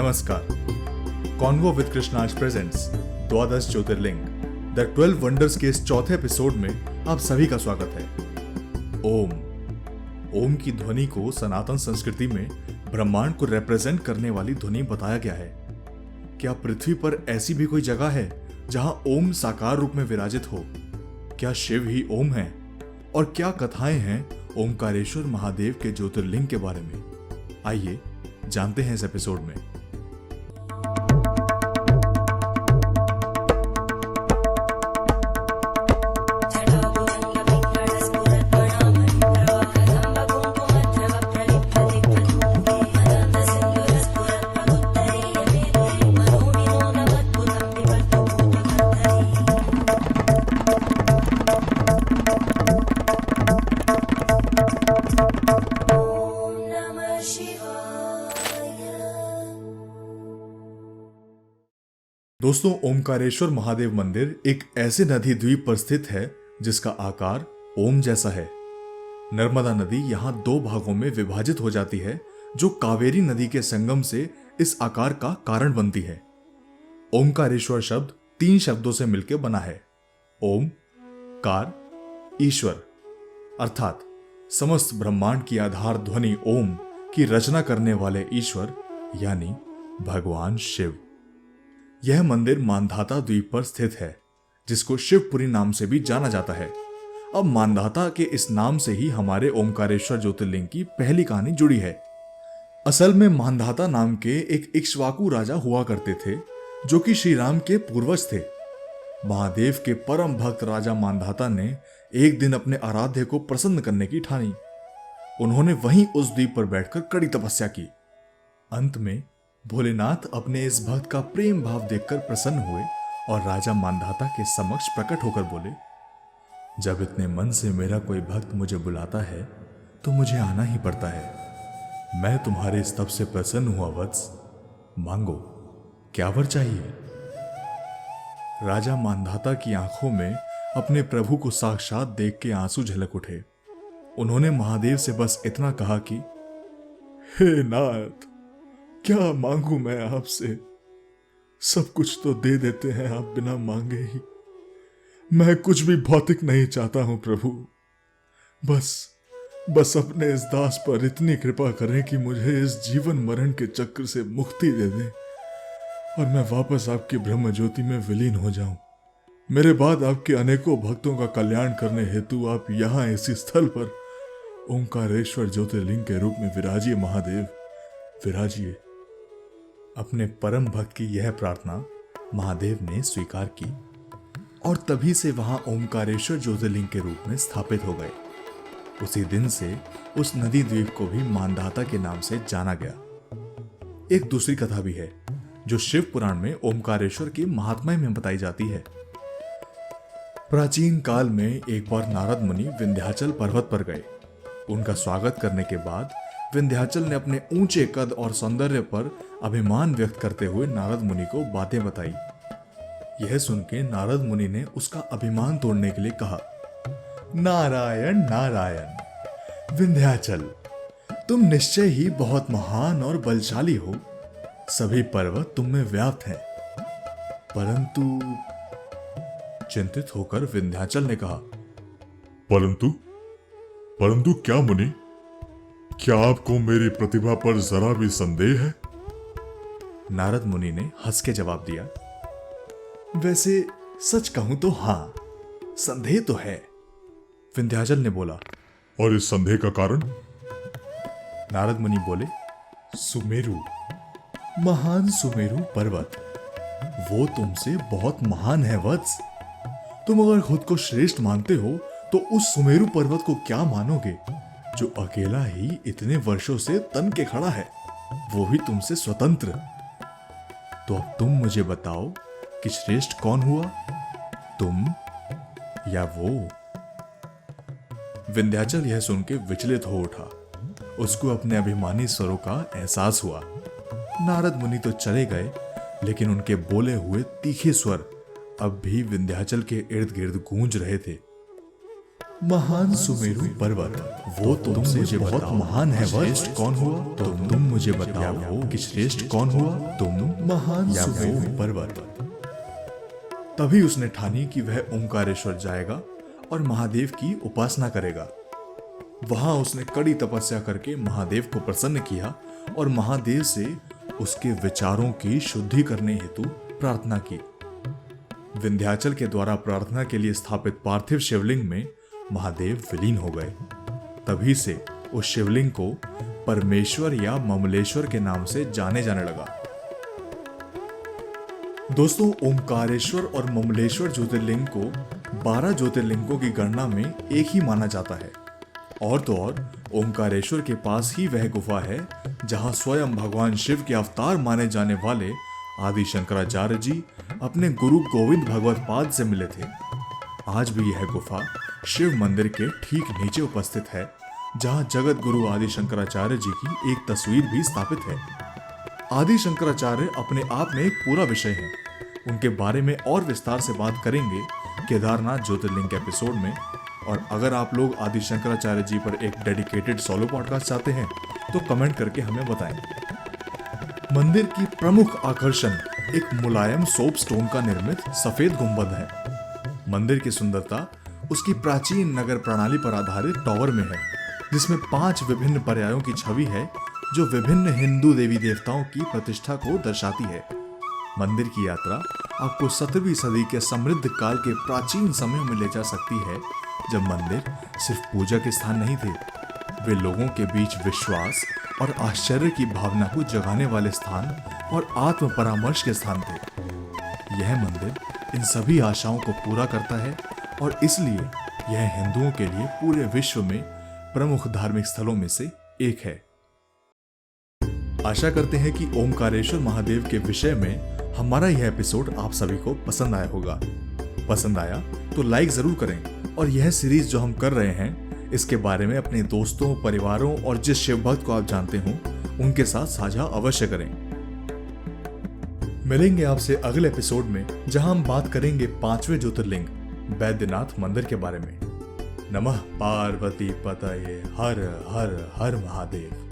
नमस्कार। Convo with Krishna's presents द्वादश ज्योतिर्लिंग the 12 wonders के इस चौथे एपिसोड में आप सभी का स्वागत है। ओम की ध्वनि को सनातन संस्कृति में ब्रह्मांड को रिप्रेजेंट करने वाली ध्वनि बताया गया है। क्या पृथ्वी पर ऐसी भी कोई जगह है जहां ओम साकार रूप में विराजित हो? क्या शिव ही ओम है? और क्या कथाएं हैं ओमकारेश्वर महादेव के ज्योतिर्लिंग के बारे में? आइए जानते हैं इस एपिसोड में। दोस्तों, ओमकारेश्वर महादेव मंदिर एक ऐसे नदी द्वीप पर स्थित है जिसका आकार ओम जैसा है। नर्मदा नदी यहाँ दो भागों में विभाजित हो जाती है, जो कावेरी नदी के संगम से इस आकार का कारण बनती है। ओमकारेश्वर शब्द 3 शब्दों से मिलकर बना है। ओम कार ईश्वर, अर्थात समस्त ब्रह्मांड की आधार ध्वनि ओम की रचना करने वाले ईश्वर यानी भगवान शिव। यह मंदिर मांधाता द्वीप पर स्थित है, जिसको शिवपुरी नाम से भी जाना जाता है। अब मांधाता के इस नाम से ही हमारे ओमकारेश्वर ज्योतिर्लिंग की पहली कहानी जुड़ी है। असल में मांधाता नाम के एक इक्ष्वाकु राजा हुआ करते थे, जो कि श्री राम के पूर्वज थे। महादेव के परम भक्त राजा मांधाता ने एक दिन अपने आराध्य को प्रसन्न करने की ठानी। उन्होंने वहीं उस द्वीप पर बैठकर कड़ी तपस्या की। अंत में भोलेनाथ अपने इस भक्त का प्रेम भाव देखकर प्रसन्न हुए और राजा मांधाता के समक्ष प्रकट होकर बोले, जब इतने मन से मेरा कोई भक्त मुझे बुलाता है तो मुझे आना ही पड़ता है। मैं तुम्हारे इस तप से प्रसन्न हुआ वत्स, मांगो क्या वर चाहिए। राजा मांधाता की आंखों में अपने प्रभु को साक्षात देख के आंसू झलक उठे। उन्होंने महादेव से बस इतना कहा कि हे नाथ, क्या मांगू मैं आपसे? सब कुछ तो दे देते हैं आप बिना मांगे ही। मैं कुछ भी भौतिक नहीं चाहता हूं प्रभु। बस अपने इस दास पर इतनी कृपा करें कि मुझे इस जीवन मरण के चक्र से मुक्ति दे दें और मैं वापस आपकी ब्रह्म ज्योति में विलीन हो जाऊं। मेरे बाद आपके अनेकों भक्तों का कल्याण करने हेतु आप यहां इसी स्थल पर ओमकारेश्वर ज्योतिर्लिंग के रूप में विराजिए महादेव, विराजिए। अपने परम भक्त की यह प्रार्थना महादेव ने स्वीकार की और तभी से वहां ओमकारेश्वर ज्योतिर्लिंग के रूप में स्थापित हो गए। उसी दिन से उस नदी द्वीप को भी मांधाता के नाम से जाना गया। एक दूसरी कथा भी है जो शिव पुराण में ओमकारेश्वर की महात्म्य में बताई जाती है। प्राचीन काल में एक बार नारद मुनि विंध्याचल पर्वत पर गए। उनका स्वागत करने के बाद विंध्याचल ने अपने ऊंचे कद और सौंदर्य पर अभिमान व्यक्त करते हुए नारद मुनि को बातें बताई। यह सुन के नारद मुनि ने उसका अभिमान तोड़ने के लिए कहा, नारायण नारायण, विंध्याचल तुम निश्चय ही बहुत महान और बलशाली हो। सभी पर्वत तुम में व्याप्त हैं। परंतु चिंतित होकर विंध्याचल ने कहा, परंतु क्या मुनि, क्या आपको मेरी प्रतिभा पर जरा भी संदेह है? नारद मुनि ने हंस के जवाब दिया, वैसे सच कहूं तो हां, संदेह तो है। विंध्याचल ने बोला, और इस संदेह का कारण? नारद मुनि बोले, सुमेरु, महान सुमेरु पर्वत, वो तुमसे बहुत महान है वत्स। तुम अगर खुद को श्रेष्ठ मानते हो तो उस सुमेरु पर्वत को क्या मानोगे, जो अकेला ही इतने वर्षों से तन के खड़ा है, वो भी तुमसे स्वतंत्र। तो अब तुम मुझे बताओ कि श्रेष्ठ कौन हुआ, तुम या वो? विंध्याचल यह सुन के विचलित हो उठा। उसको अपने अभिमानी स्वरों का एहसास हुआ। नारद मुनि तो चले गए, लेकिन उनके बोले हुए तीखे स्वर अब भी विंध्याचल के इर्द गिर्द गूंज रहे थे। महान सुमेरु पर्वत, वो तुमसे मुझे बहुत महान है। श्रेष्ठ कौन हुआ? तुम मुझे बताओ कि श्रेष्ठ कौन हुआ, तुम महान सुमेरु पर्वत। तभी उसने ठानी कि वह ओंकारेश्वर जाएगा और महादेव की उपासना करेगा। वहां उसने कड़ी तपस्या करके महादेव को प्रसन्न किया और महादेव से उसके विचारों की शुद्धि करने हेतु प्रार्थना की। विंध्याचल के द्वारा प्रार्थना के लिए स्थापित पार्थिव शिवलिंग में महादेव विलीन हो गए। तभी से उस शिवलिंग को परमेश्वर या ममलेश्वर के नाम से जाने जाने लगा। दोस्तों, ओंकारेश्वर और ममलेश्वर ज्योतिर्लिंग को 12 ज्योतिर्लिंगों की गणना में एक ही माना जाता है। और तो और ओंकारेश्वर के पास ही वह गुफा है जहां स्वयं भगवान शिव के अवतार माने जाने वाले आदि शंकराचार्य जी अपने गुरु गोविंद भगवत पाद से मिले थे। आज भी यह गुफा शिव मंदिर के ठीक नीचे उपस्थित है, जहां जगत गुरु आदि शंकराचार्य जी की एक तस्वीर भी स्थापित है। आदि शंकराचार्य अपने आप में एक पूरा विषय है। उनके बारे में और विस्तार से बात करेंगे केदारनाथ ज्योतिर्लिंग के एपिसोड में। और अगर आप लोग आदि शंकराचार्य जी पर एक डेडिकेटेड सोलो पॉडकास्ट चाहते हैं तो कमेंट करके हमें बताएं। मंदिर की प्रमुख आकर्षण एक मुलायम सोप स्टोन का निर्मित सफेद गुंबद है। मंदिर की सुंदरता उसकी प्राचीन नगर प्रणाली पर आधारित टॉवर में है, जिसमें 5 विभिन्न पर्यायों की छवि है जो विभिन्न हिंदू देवी देवताओं की प्रतिष्ठा को दर्शाती है। मंदिर की यात्रा आपको 17वीं सदी के समृद्ध काल के प्राचीन समय में ले जा सकती है, जब मंदिर सिर्फ पूजा के स्थान नहीं थे, वे लोगों के बीच विश्वास और आश्चर्य की भावना को जगाने वाले स्थान और आत्म परामर्श के स्थान थे। यह मंदिर इन सभी आशाओं को पूरा करता है और इसलिए यह हिंदुओं के लिए पूरे विश्व में प्रमुख धार्मिक स्थलों में से एक है। आशा करते हैं कि ओंकारेश्वर महादेव के विषय में हमारा यह एपिसोड आप सभी को पसंद आया होगा। पसंद आया तो लाइक जरूर करें और यह सीरीज जो हम कर रहे हैं इसके बारे में अपने दोस्तों, परिवारों और जिस शिव भक्त को आप जानते हो उनके साथ साझा अवश्य करें। मिलेंगे आपसे अगले एपिसोड में, जहां हम बात करेंगे 5वें ज्योतिर्लिंग बैद्यनाथ मंदिर के बारे में। नमः पार्वती पतये, हर हर हर महादेव।